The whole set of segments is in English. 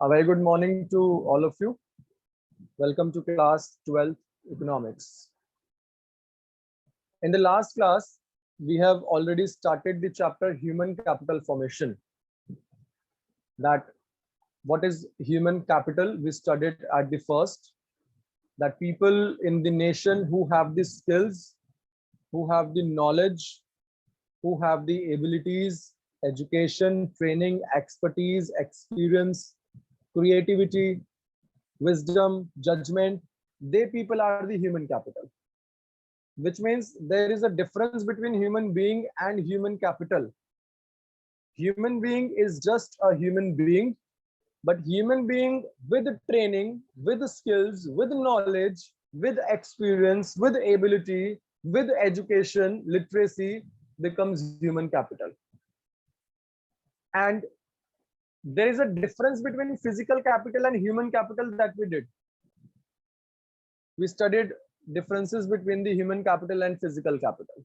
A very good morning to all of you. Welcome to class 12 economics. In the last class, we have already started the chapter human capital formation. That what is human capital? We studied at the first that people in the nation who have the skills, who have the knowledge, who have the abilities, education, training, expertise, experience, creativity, wisdom, judgment, they people are the human capital, which means there is a difference between human being and human capital. Human being is just a human being, but human being with training, with skills, with knowledge, with experience, with ability, with education, literacy becomes human capital. And there is a difference between physical capital and human capital that we did. We studied differences between the human capital and physical capital,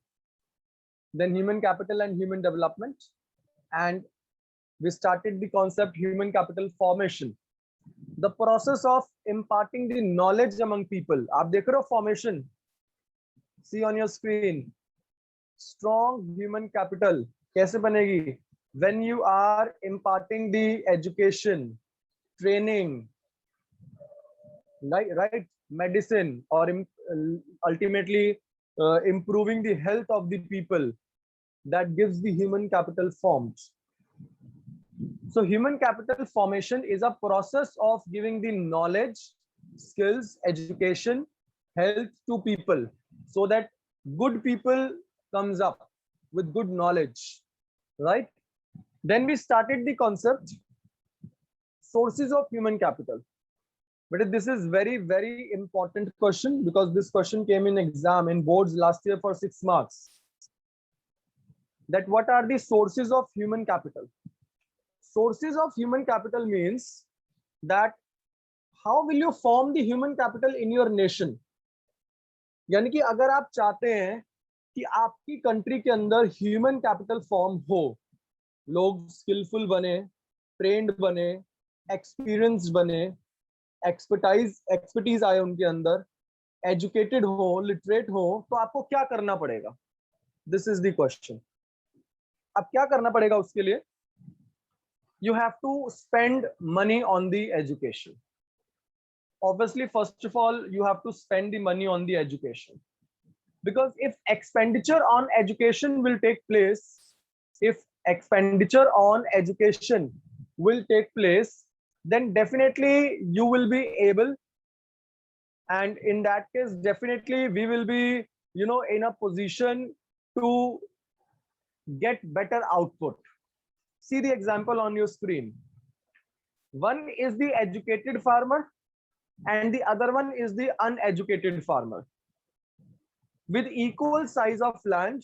then human capital and human development, and we started the concept human capital formation, the process of imparting the knowledge among people. आप देख रहे हो formation, see on your screen. Strong human capital कैसे बनेगी? When you are imparting the education, training, right, medicine, or ultimately improving the health of the people, that gives the human capital formed. So human capital formation is a process of giving the knowledge, skills, education, health to people so that good people comes up with good knowledge, right? Then we started the concept sources of human capital. But this is very, very important question because this question came in exam in boards last year for 6 marks. That what are the sources of human capital? Sources of human capital means that how will you form the human capital in your nation? यानी कि अगर आप चाहते हैं कि आपकी country के अंदर ह्यूमन कैपिटल फॉर्म हो, लोग स्किलफुल बने, ट्रेंड बने, एक्सपीरियंस बने, एक्सपर्टीज आए उनके अंदर, एजुकेटेड हो, लिटरेट हो, तो आपको क्या करना पड़ेगा? This is the question. अब क्या करना पड़ेगा उसके लिए? You have to spend money on the education. Obviously, first of all, you have to spend the money on the education. Because if expenditure on education will take place, then definitely you will be able, and in that case, definitely we will be, in a position to get better output. See the example on your screen. One is the educated farmer and the other one is the uneducated farmer. With equal size of land,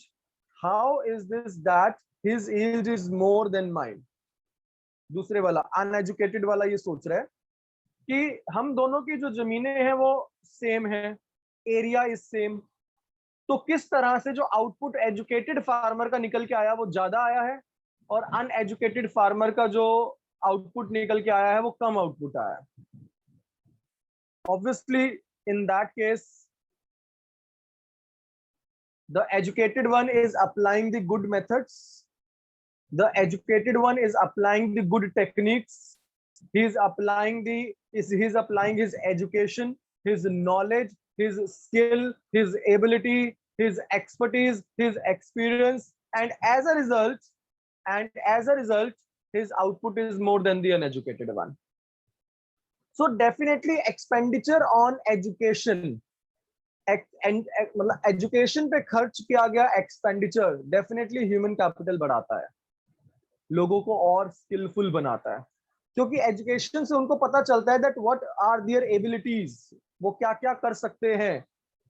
how is this that his yield is more than mine? दूसरे वाला uneducated वाला ये सोच रहा है कि हम दोनों की जो जमीनें हैं वो सेम है, एरिया इज सेम, तो किस तरह से जो आउटपुट एजुकेटेड फार्मर का निकल के आया वो ज्यादा आया है और अनएजुकेटेड फार्मर का जो आउटपुट निकल के आया है वो कम आउटपुट आया है? Obviously, in that case, the educated one is applying the good methods. The educated one is applying the good techniques. He's applying his education, his knowledge, his skill, his ability, his expertise, his experience, and as a result, his output is more than the uneducated one. So definitely expenditure on education, education पे खर्च किया गया expenditure definitely human capital बढ़ाता है, लोगों को और skillful बनाता है, क्योंकि education से उनको पता चलता है that what are their abilities, वो क्या क्या कर सकते हैं,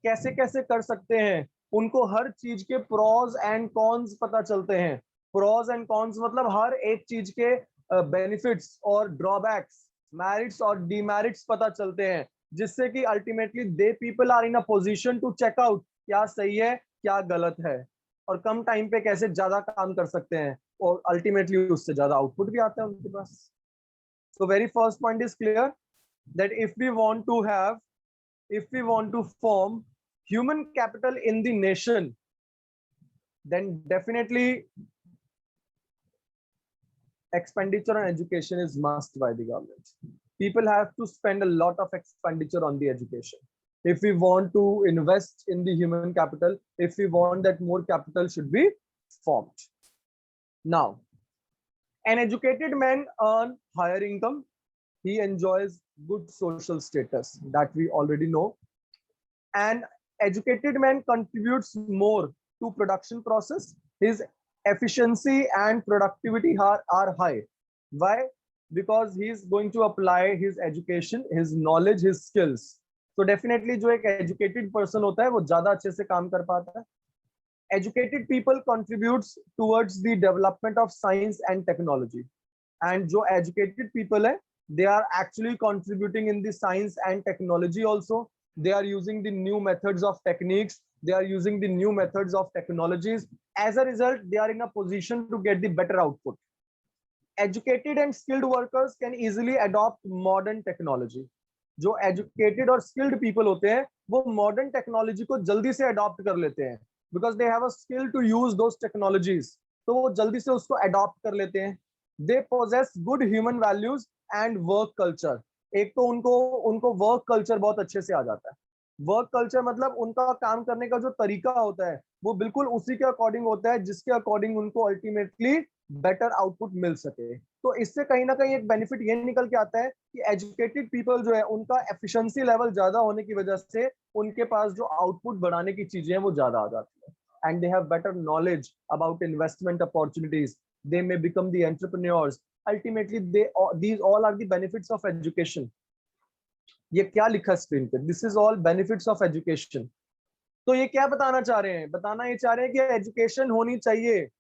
कैसे कैसे कर सकते हैं, उनको हर चीज के pros and cons पता चलते हैं. Pros and cons मतलब हर एक चीज के benefits और drawbacks, merits और demerits पता चलते हैं, जिससे कि ultimately they people are in a position to check out क्या सही है क्या गलत है और कम टाइम पे कैसे ज्यादा काम कर सकते हैं और ultimately उससे ज्यादा आउटपुट भी आता है उनके पास. So very first point is clear that if we want to form human capital in the nation, then definitely expenditure on education is must by the government. People have to spend a lot of expenditure on the education. If we want to invest in the human capital, if we want that more capital should be formed. Now, an educated man earns higher income. He enjoys good social status that we already know. An educated man contributes more to production process. His efficiency and productivity are high. Why? Because he's going to apply his education, his knowledge, his skills. So definitely जो एक educated person होता है वो ज़्यादा अच्छे से काम कर पाता है. Educated people contributes towards the development of science and technology. And जो educated people है, they are actually contributing in the science and technology also. They are using the new methods of techniques. They are using the new methods of technologies. As a result, they are in a position to get the better output. Educated and skilled workers can easily adopt modern technology. जो educated और skilled people होते हैं, वो modern technology को जल्दी से adopt कर लेते हैं, because they have a skill to use those technologies. तो वो जल्दी से उसको adopt कर लेते हैं. They possess good human values and work culture. एक तो उनको वर्क कल्चर बहुत अच्छे से आ जाता है. वर्क कल्चर मतलब उनका काम करने का जो तरीका होता है वो बिल्कुल उसी के अकॉर्डिंग होता है जिसके अकॉर्डिंग उनको अल्टीमेटली बेटर आउटपुट मिल सके. तो इससे कहीं ना कहीं एक बेनिफिट ये निकल के आता है कि एजुकेटेड पीपल जो है उनका एफिशिएंसी लेवल ज्यादा होने की वजह से उनके पास जो आउटपुट बढ़ाने की चीजें हैं वो ज्यादा आ जाती है. And they have better knowledge about investment opportunities. They may become the entrepreneurs. Ultimately, these all are the benefits of education. ये क्या लिखा स्क्रीन पे? This is all benefits of education. तो ये क्या बताना चाह रहे हैं? बताना ये चाह रहे हैं कि एजुकेशन होनी चाहिए.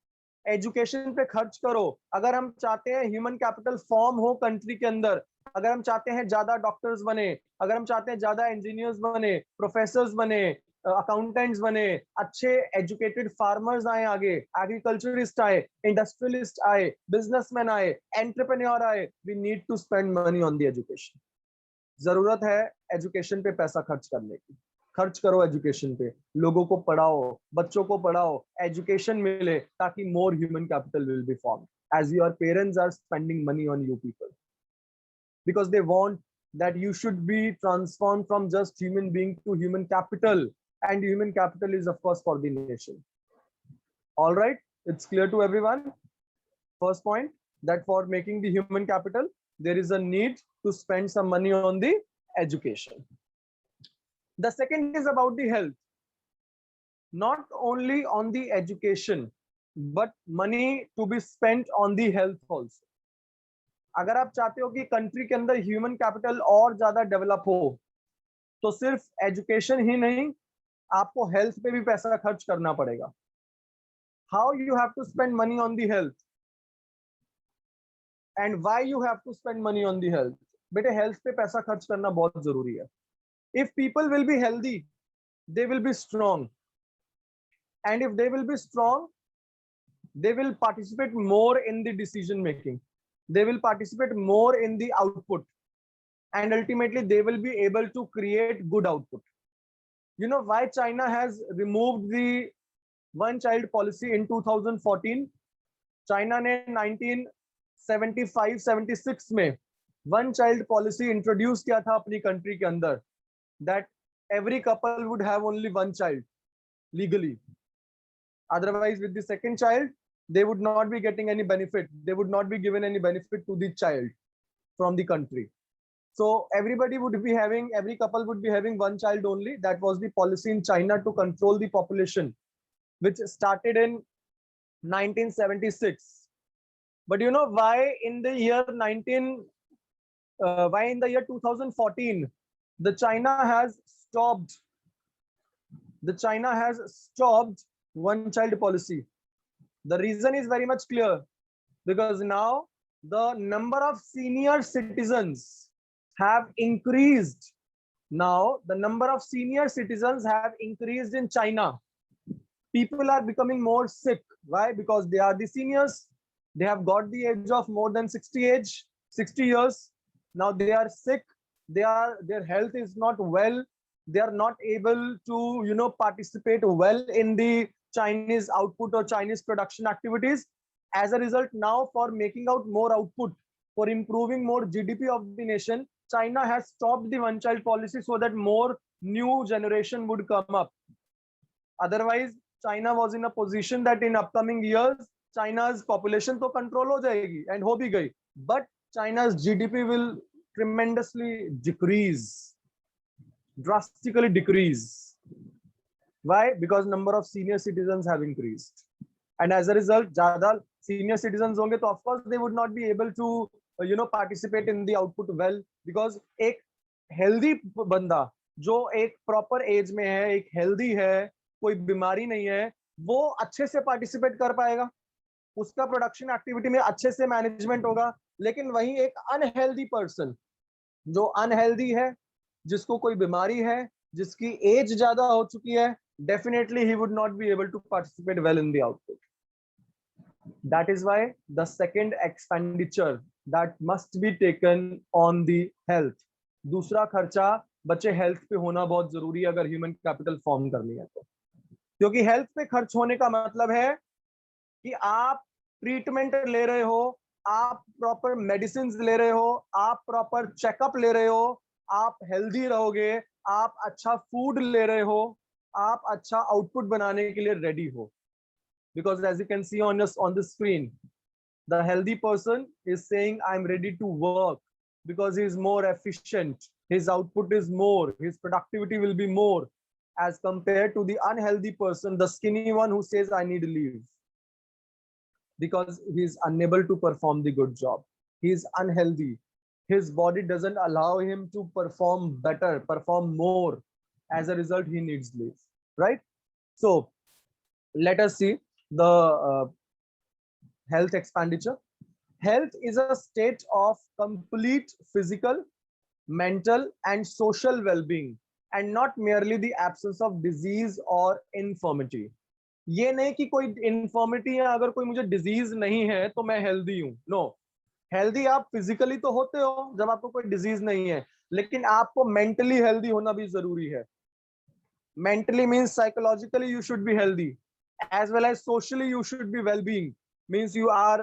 एजुकेशन पे खर्च करो. अगर हम चाहते हैं ह्यूमन कैपिटल फॉर्म हो कंट्री के अंदर, अगर हम चाहते हैं ज्यादा डॉक्टर्स बने, अगर हम चाहते हैं ज्यादा इंजीनियर्स बने, प्रोफेसर्स बने, अकाउंटेंट्स बने, अच्छे एजुकेटेड फार्मर्स आए, आगे एग्रीकल्चरिस्ट आए, इंडस्ट्रियलिस्ट आए, बिजनेसमैन आए, एंटरप्रेन्योर आए, we need to spend money on the education. जरूरत है एजुकेशन पे पैसा खर्च करने की. खर्च करो एजुकेशन पे, लोगों को पढ़ाओ, बच्चों को पढ़ाओ, एजुकेशन मिले ताकि more human capital will be form. As your parents are spending money on you people because they want that you should be transformed from just human being to human capital, and human capital is of course for the nation. All right, it's clear to everyone. First point, that for making the human capital there is a need to spend some money on the education. The second is about the health. Not only on the education but money to be spent on the health also. अगर आप चाहते हो कि country के अंदर human capital और ज्यादा develop हो तो सिर्फ एजुकेशन ही नहीं, आपको हेल्थ पे भी पैसा खर्च करना पड़ेगा. How you have to spend money on the health and why you have to spend money on the health. बेटे हेल्थ पे पैसा खर्च करना बहुत जरूरी है. If people will be healthy they will be strong, and if they will be strong they will participate more in the decision making. They will participate more in the output, and ultimately they will be able to create good output. You know why China has removed the one child policy in 2014? China ने 1975-76 में one child policy introduce किया था अपनी country के अंदर, that every couple would have only one child legally. Otherwise, with the second child, they would not be getting any benefit. They would not be given any benefit to the child from the country. So every couple would be having one child only. That was the policy in China to control the population, which started in 1976. But you know why in the year 2014 the China has stopped one child policy? The reason is very much clear, because now the number of senior citizens have increased. Now the number of senior citizens have increased in China. People are becoming more sick. Why? Because they are the seniors. They have got the age of more than 60 age. 60 years. Now they are sick. Their health is not well. They are not able to, participate well in the Chinese output or Chinese production activities. As a result, now for making out more output, for improving more GDP of the nation, China has stopped the one child policy so that more new generation would come up. Otherwise, China was in a position that in upcoming years, China's population to control ho jayegi and ho bhi gayi. But China's GDP will tremendously decrease, drastically decrease. Why? Because number of senior citizens have increased. And as a result, ज़्यादा senior citizens होंगे तो of course they would not be able to, participate in the output well, because एक healthy बंदा जो एक proper age में है, एक healthy है, कोई बीमारी नहीं है, वो अच्छे से participate कर पाएगा, उसका production activity में अच्छे से management होगा. लेकिन वही एक unhealthy person जो unhealthy है, जिसको कोई बीमारी है, जिसकी एज ज्यादा हो चुकी है, definitely he would not be able to participate well in the output. That is why the second expenditure that must be taken on the health. दूसरा खर्चा बच्चे हेल्थ पे होना बहुत जरूरी है अगर ह्यूमन कैपिटल फॉर्म करनी है तो, क्योंकि हेल्थ पे खर्च होने का मतलब है कि आप ट्रीटमेंट ले रहे हो, आप प्रॉपर मेडिसिन ले रहे हो, आप प्रॉपर चेकअप ले रहे हो, आप हेल्दी रहोगे, आप अच्छा फूड ले रहे हो, आप अच्छा आउटपुट बनाने के लिए रेडी हो. Because as you can see on the screen, the healthy person is saying I'm ready to work because he is more efficient, his output is more, his productivity will be more, as compared to the unhealthy person, the skinny one, who says I need leave because he is unable to perform the good job. He is unhealthy. His body doesn't allow him to perform better, perform more. As a result, he needs leave, right? So let us see the health expenditure. Health is a state of complete physical, mental, and social well-being, and not merely the absence of disease or infirmity. ये नहीं कि कोई infirmity है, अगर कोई मुझे disease नहीं है तो मैं हेल्दी हूं. नो, हेल्दी आप फिजिकली तो होते हो जब आपको कोई डिजीज नहीं है, लेकिन आपको मेंटली हेल्दी होना भी जरूरी है. Mentally means psychologically you should be healthy, as well as socially you should be well-being. Means you are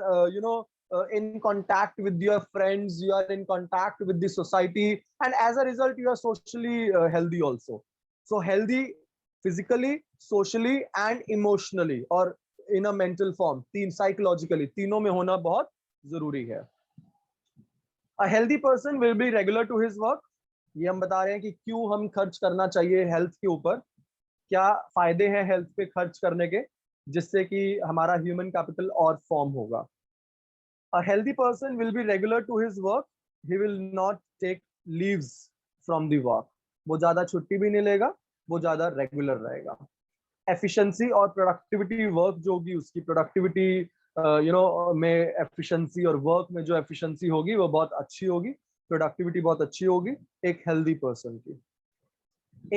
in contact with your friends, you are in contact with the society, and as a result you are socially healthy also. So healthy physically, socially and emotionally, or in a mental form, psychologically, तीनों में होना बहुत जरूरी है. A healthy person will be regular to his work. ये हम बता रहे हैं कि क्यों हम खर्च करना चाहिए हेल्थ के ऊपर, क्या फायदे हैं हेल्थ पे खर्च करने के, जिससे कि हमारा ह्यूमन कैपिटल और फॉर्म होगा. A healthy person will be regular to his work. He will not take leaves from the work. वो ज्यादा छुट्टी भी नहीं लेगा, वो ज्यादा रेगुलर रहेगा. एफिशिएंसी और प्रोडक्टिविटी, वर्क जो होगी उसकी प्रोडक्टिविटी में एफिशिएंसी, और वर्क में जो एफिशिएंसी होगी वो बहुत अच्छी होगी, प्रोडक्टिविटी बहुत अच्छी होगी एक हेल्दी पर्सन की.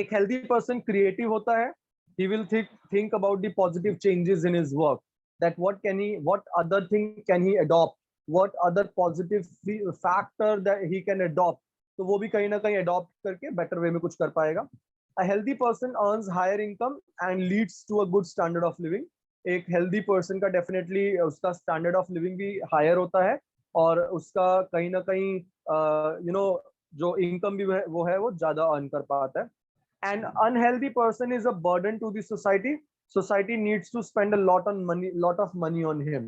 एक हेल्दी पर्सन क्रिएटिव होता है. He will think about the positive changes in his work, that what other thing can he adopt, what other positive factor that he can adopt, तो वो भी कहीं ना कहीं adopt करके better way में कुछ कर पाएगा. A healthy person earns higher income and leads to a good standard of living. एक healthy person का definitely उसका standard of living भी higher होता है, और उसका कहीं ना कहीं जो income भी वो है वो ज्यादा earn कर पाता है. An unhealthy person is a burden to the society. Society needs to spend a lot of money on him.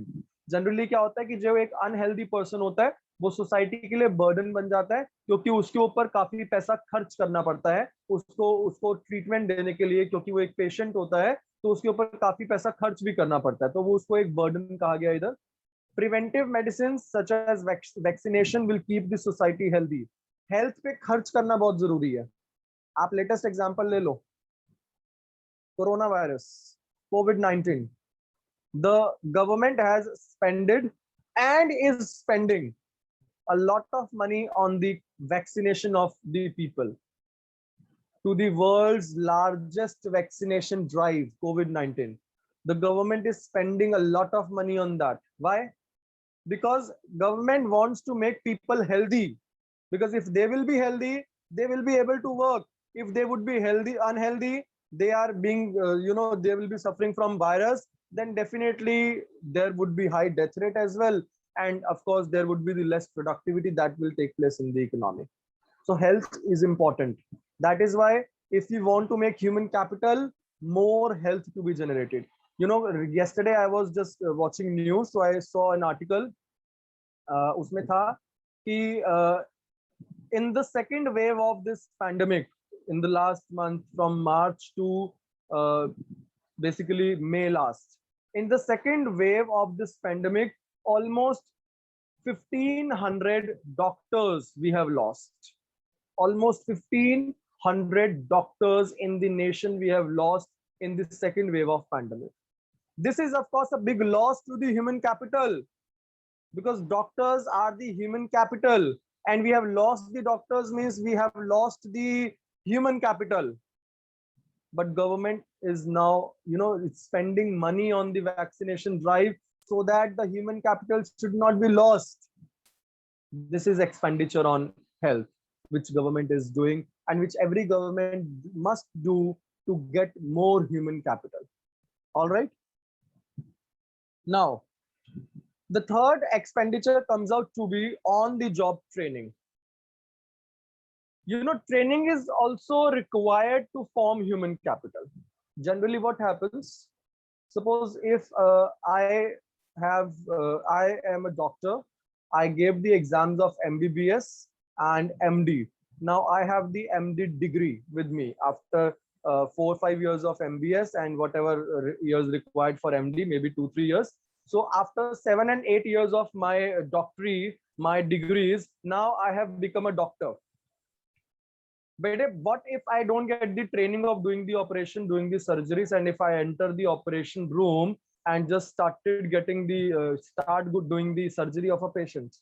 Generally क्या होता है कि जो एक unhealthy person होता है वो सोसाइटी के लिए बर्डन बन जाता है, क्योंकि उसके ऊपर काफी पैसा खर्च करना पड़ता है उसको ट्रीटमेंट देने के लिए, क्योंकि वो एक पेशेंट होता है तो उसके ऊपर काफी पैसा खर्च भी करना पड़ता है, तो वो उसको एक बर्डन कहा गया इधर. Preventive medicine such as vaccination will keep the society healthy. Health पे खर्च करना बहुत जरूरी है. आप लेटेस्ट एग्जांपल ले लो, corona virus, COVID-19. The government has spended and is spending a lot of money on the vaccination of the people. To the world's largest vaccination drive, COVID-19. The government is spending a lot of money on that. Why? because government wants to make people healthy, because if they will be healthy, they will be able to work. If they would be unhealthy, they are being they will be suffering from virus, then definitely there would be high death rate as well, and of course there would be the less productivity that will take place in the economy. So health is important. That is why if you want to make human capital, more health to be generated. Yesterday I was just watching news, so I saw an article. उसमें था कि in the second wave of this pandemic, in the last month from March to basically May last, in the second wave of this pandemic, almost 1,500 doctors we have lost. Almost 1,500 doctors in the nation we have lost in the second wave of pandemic. This is of course a big loss to the human capital, because doctors are the human capital, and we have lost the doctors means we have lost the human capital. But government is now it's spending money on the vaccination drive so that the human capital should not be lost. This is expenditure on health which government is doing, and which every government must do to get more human capital. All right, now the third expenditure comes out to be on the job training. Training is also required to form human capital. Generally what happens, suppose if I am a doctor, I gave the exams of MBBS and MD. Now I have the MD degree with me after 4 or 5 years of MBS and whatever years required for MD, maybe 2-3 years. So after 7 and 8 years of my doctorate, my degrees, now I have become a doctor. But what if I don't get the training of doing the operation, doing the surgeries, and if I enter the operation room and just started getting the doing the surgery of a patient?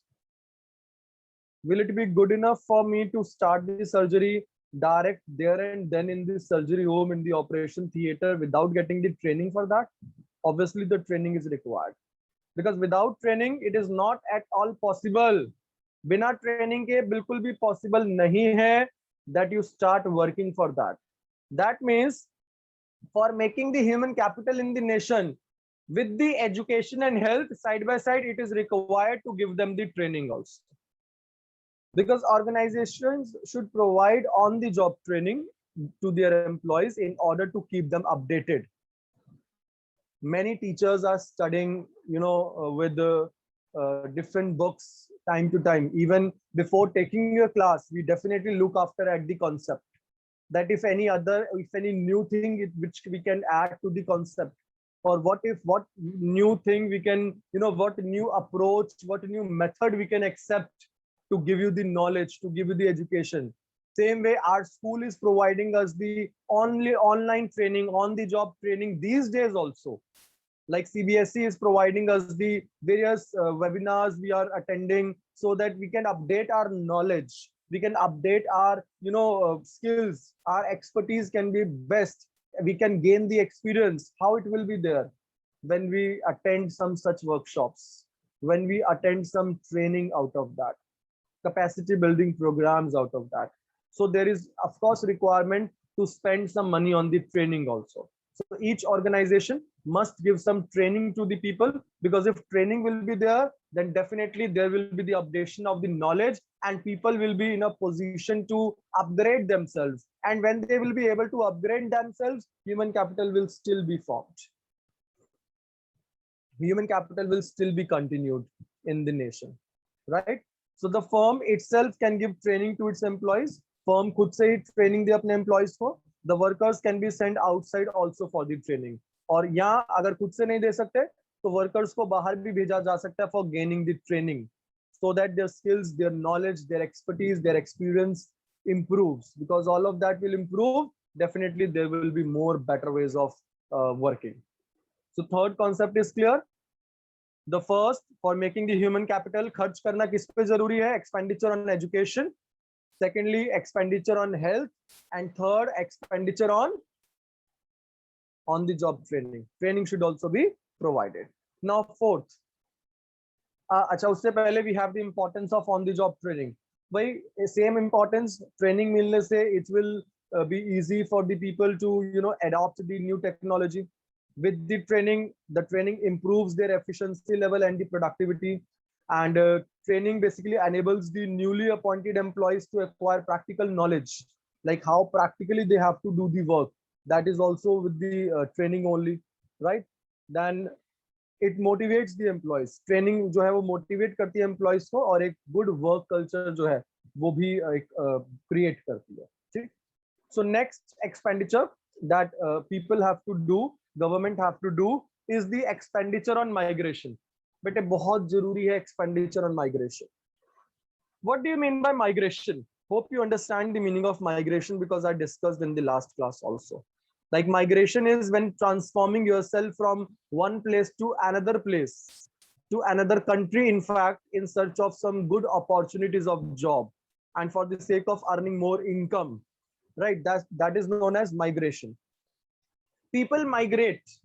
Will it be good enough for me to start the surgery direct there and then in the surgery room, in the operation theater, without getting the training for that? Obviously the training is required, because without training it is not at all possible. बिना training के बिल्कुल भी possible नहीं है that you start working for that. That means for making the human capital in the nation, with the education and health side by side, it is required to give them the training also, because organizations should provide on the job training to their employees in order to keep them updated. Many teachers are studying with different books time to time. Even before taking your class, we definitely look after at the concept, that if any new thing which we can add to the concept, or what new thing we can, what new approach, what new method we can accept to give you the knowledge, to give you the education. Same way our school is providing us the only online training, on the job training these days also. Like CBSE is providing us the various webinars we are attending, so that we can update our knowledge, we can update our skills, our expertise can be best, we can gain the experience. How it will be there? When we attend some such workshops, when we attend some training out of that, capacity building programs out of that. So there is of course requirement to spend some money on the training also. So each organization must give some training to the people, because if training will be there, then definitely there will be the updation of the knowledge, and people will be in a position to upgrade themselves. And when they will be able to upgrade themselves, human capital will still be formed. Human capital will still be continued in the nation, right? So the firm itself can give training to its employees. Firm खुद से ही training दे अपने employees को. The workers can be sent outside also for the training. और यहाँ अगर खुद से नहीं दे सकते, तो workers को बाहर भी भेजा जा सकता है for gaining the training, so that their skills, their knowledge, their expertise, their experience improves. Because all of that will improve, definitely there will be more better ways of working. So third concept is clear. The first, for making the human capital, खर्च करना किस पे जरूरी है? Expenditure on education. Secondly, expenditure on health, and third, expenditure on the job training. Training should also be provided. Now fourth, अच्छा, उससे पहले we have the importance of on the job training. वही सेम इम्पोर्टेंस, ट्रेनिंग मिलने से it will be easy for the people to adopt the new technology. With the training improves their efficiency level and the productivity. And training basically enables the newly appointed employees to acquire practical knowledge, like how practically they have to do the work. That is also with the training only, right? Then it motivates the employees. Training जो है वो motivate करती है employees को, और एक good work culture जो है वो भी एक क्रिएट करती है. ठीक. So next expenditure that people have to do, government have to do, is the expenditure on migration. बेटे बहुत जरूरी है expenditure on migration. What do you mean by migration? Hope you understand the meaning of migration, because I discussed in the last class also. Like migration is when transforming yourself from one place to another place, to another country, in fact, in search of some good opportunities of job and for the sake of earning more income, right? That is known as migration. People migrate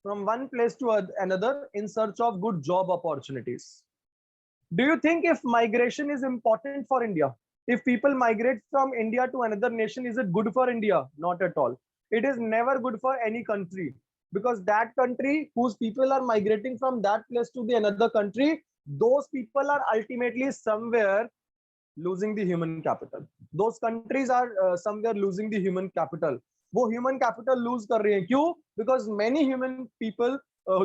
from one place to another in search of good job opportunities. Do you think if migration is important for India? If people migrate from India to another nation, is it good for India? Not at all. It is never good for any country, because that country whose people are migrating from that place to the another country, those people are ultimately somewhere losing the human capital. Those countries are somewhere losing the human capital. वो human capital lose कर रहे हैं. क्यों? Because many human people,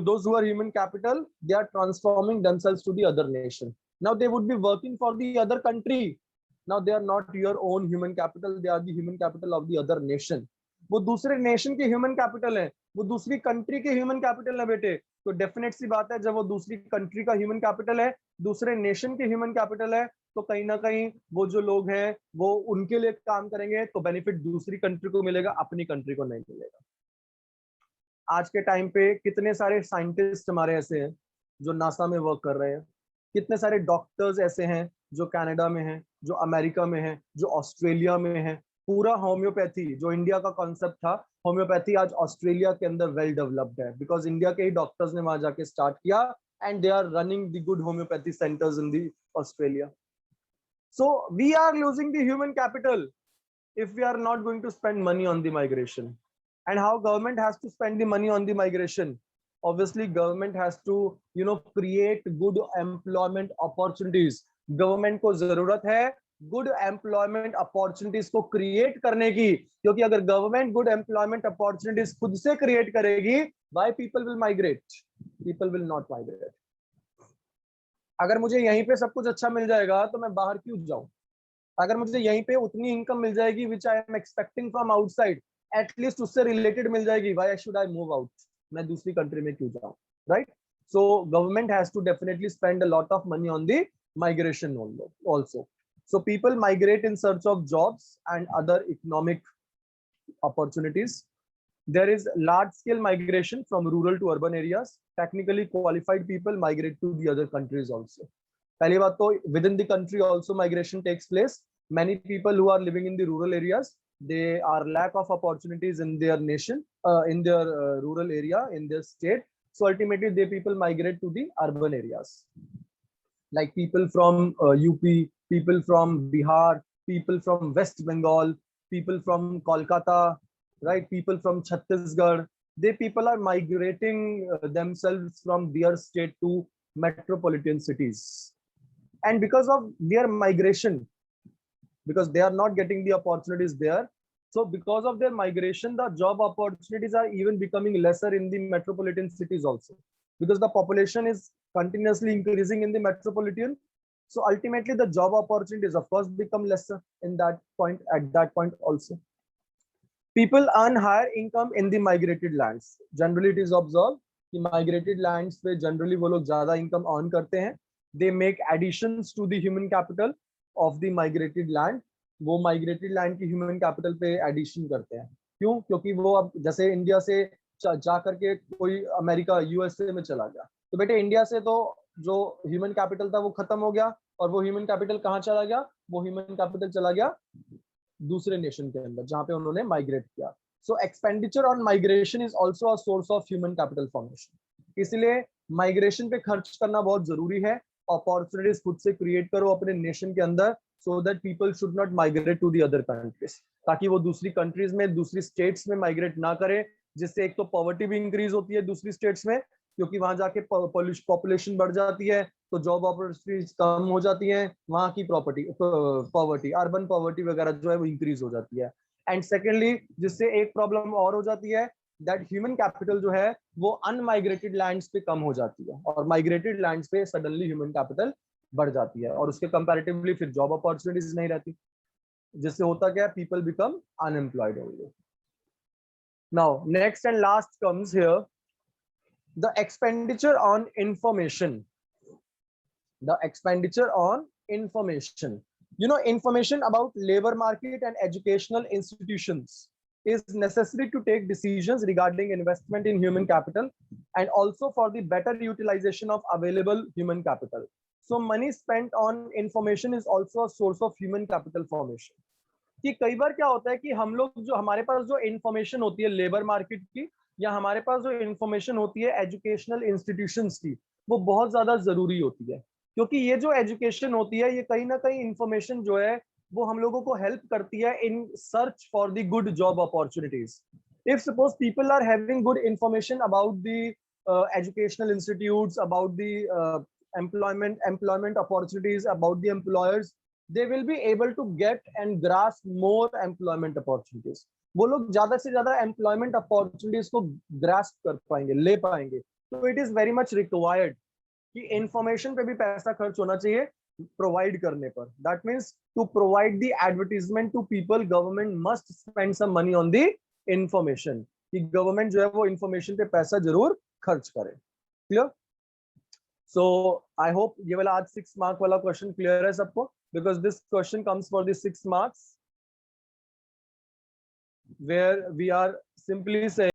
those who are human capital, they are transforming themselves to the other nation. Now they would be working for the other country. Now they are not your own human capital, they are the human capital of the other nation. वो दूसरे nation के human capital है, वो दूसरी country के human capital है बेटे. तो डेफिनेट सी बात है, जब वो दूसरी कंट्री का ह्यूमन कैपिटल है, दूसरे नेशन के ह्यूमन कैपिटल है, तो कहीं ना कहीं वो जो लोग हैं वो उनके लिए काम करेंगे, तो बेनिफिट दूसरी कंट्री को मिलेगा, अपनी कंट्री को नहीं मिलेगा. आज के टाइम पे कितने सारे साइंटिस्ट हमारे ऐसे हैं जो नासा में वर्क कर रहे हैं, कितने सारे डॉक्टर्स ऐसे हैं जो कनाडा में हैं, जो अमेरिका में हैं, जो ऑस्ट्रेलिया में हैं. पूरा होम्योपैथी जो इंडिया का कॉन्सेप्ट था, होम्योपैथी आज ऑस्ट्रेलिया के अंदर वेल डेवलप्ड है, बिकॉज इंडिया के ही डॉक्टर्स ने वहां जाके स्टार्ट किया, and they are running the good homeopathy centres in the Australia. So we are losing the human capital if we are not going to spend money on the migration. And how government has to spend the money on the migration? Obviously government has to create good employment opportunities. Government को जरूरत है good employment opportunities को create करने की, क्योंकि अगर government good employment opportunities खुद से create करेगी, why people will migrate? People will not migrate. अगर मुझे यहीं पे सब कुछ अच्छा मिल जाएगा तो मैं बाहर क्यों जाऊं? अगर मुझे यहीं पे उतनी इनकम मिल जाएगी which I am expecting from outside, at least उससे रिलेटेड मिल जाएगी, why should I move out? मैं दूसरी कंट्री में क्यों जाऊं, right? So government has to definitely spend a lot of money on the migration also. So people migrate in search of jobs and other economic opportunities. There is large scale migration from rural to urban areas. Technically qualified people migrate to the other countries also. पहली बात तो within the country also migration takes place. Many people who are living in the rural areas, they are lack of opportunities in their nation, in their rural area, in their state. So ultimately they people migrate to the urban areas. Like people from UP, people from Bihar, people from West Bengal, people from Kolkata, right? People from Chhattisgarh. They people are migrating themselves from their state to metropolitan cities. And because of their migration, because they are not getting the opportunities there, so because of their migration, the job opportunities are even becoming lesser in the metropolitan cities also, because the population is continuously increasing in the metropolitan. So ultimately the job opportunities of course become lesser in that point, at that point also. People earn higher income in the migrated lands. Generally it is observed कि migrated lands पे generally वो लोग ज़्यादा income earn करते हैं. They make additions to the human capital of the migrated land. वो migrated land की human capital पे addition करते हैं. क्यों? क्योंकि वो अब जैसे इंडिया से जा करके कोई अमेरिका यूएसए में चला गया, तो बेटे इंडिया से तो जो ह्यूमन कैपिटल था वो खत्म हो गया, और वो ह्यूमन कैपिटल कहाँ चला गया? वो ह्यूमन कैपिटल चला गया दूसरे नेशन के अंदर जहां पे उन्होंने माइग्रेट किया. सो expenditure on migration is also a source of human capital formation. इसलिए माइग्रेशन पे खर्च करना बहुत जरूरी है, अपॉर्चुनिटीज खुद से क्रिएट करो अपने नेशन के अंदर, so that people should not migrate to the other countries, ताकि वो दूसरी कंट्रीज में, दूसरी स्टेट्स में माइग्रेट ना करे, जिससे एक तो पॉवर्टी भी इंक्रीज होती है दूसरी स्टेट्स में, क्योंकि वहां जाके पॉपुलेशन बढ़ जाती है तो जॉब अपॉर्चुनिटीज कम हो जाती हैं, वहां की पॉवर्टी, अर्बन पॉवर्टी वगैरह जो है वो इंक्रीज हो जाती है। एंड सेकेंडली, जिससे एक प्रॉब्लम और हो जाती है, दैट ह्यूमन कैपिटल जो है वो अनमाइग्रेटेड लैंड्स पे कम हो जाती है, और माइग्रेटेड लैंड्स पे सडनली ह्यूमन कैपिटल बढ़ जाती है, और उसके कंपैरेटिवली फिर जॉब अपॉर्चुनिटीज नहीं रहती, जिससे होता क्या है, people become unemployed only. Now next and last comes here the expenditure on information. The expenditure on information, you know, information about labor market and educational institutions is necessary to take decisions regarding investment in human capital and also for the better utilization of available human capital. So money spent on information is also a source of human capital formation. कि कई बार क्या होता है कि हम लोग जो, हमारे पास जो इंफॉर्मेशन होती है लेबर मार्केट की, या हमारे पास जो इंफॉर्मेशन होती है एजुकेशनल इंस्टीट्यूशंस की, वो बहुत ज्यादा जरूरी होती है, क्योंकि ये जो एजुकेशन होती है ये कहीं ना कहीं इंफॉर्मेशन जो है वो हम लोगों को हेल्प करती है in search for the good job opportunities. If suppose people are having good information about the educational institutes, about the employment opportunities, about the employers, they will be able to get and grasp more employment opportunities. वो लोग ज्यादा से ज्यादा employment opportunities को grasp कर पाएंगे, ले पाएंगे। तो it is very much required कि इंफॉर्मेशन पे भी पैसा खर्च होना चाहिए प्रोवाइड करने पर। That means to provide the advertisement to people, government must spend some money on the information, कि गवर्नमेंट जो है वो इंफॉर्मेशन पे पैसा जरूर खर्च करे। क्लियर? सो आई होप ये वाला आज 6 मार्क वाला क्वेश्चन क्लियर है सबको, because this question comes for the 6 marks, where we are simply saying